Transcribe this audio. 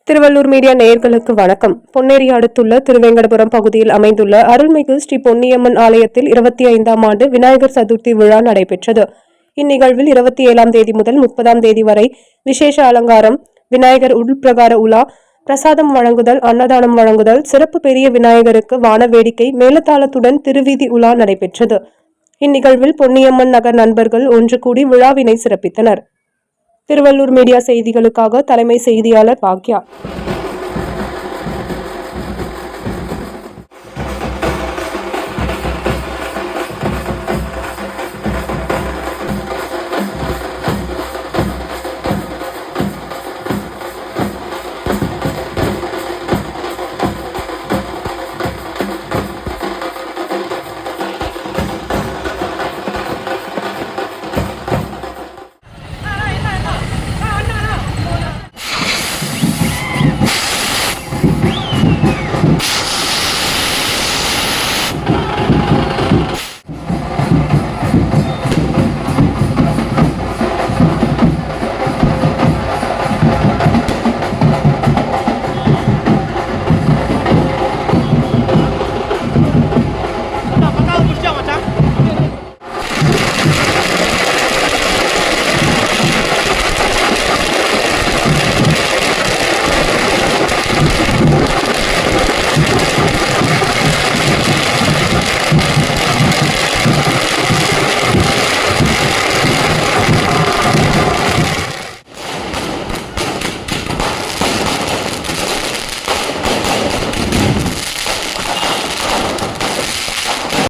Tiruvallur media நேயர்களுக்கு வணக்கம். பொன்னேரி அடுத்துள்ள திருவேங்கடபுரம் பகுதியில் அமைந்துள்ள அருள்மிகு ஸ்ரீ பொன்னியம்மன் ஆலயத்தில் 25ஆம் ஆண்டு விநாயகர் சதுர்த்தி விழா நடைபெற்றது. இந்நிகழ்வில் 27ஆம் தேதி முதல் 30ஆம் தேதி வரை விசேஷ அலங்காரம், விநாயகர் உள்பிரகார உலா, பிரசாதம் வழங்குதல், அன்னதானம் வழங்குதல், சிறப்பு பெரிய விநாயகருக்கு வான வேடிக்கை, மேலதாளத்துடன் திருவீதி உலா நடைபெற்றது. இந்நிகழ்வில் பொன்னியம்மன் நகர் நண்பர்கள் ஒன்று கூடி விழாவினை சிறப்பித்தனர். திருவள்ளூர் மீடியா செய்திகளுக்காக தலைமை செய்தியாளர் பாக்யா.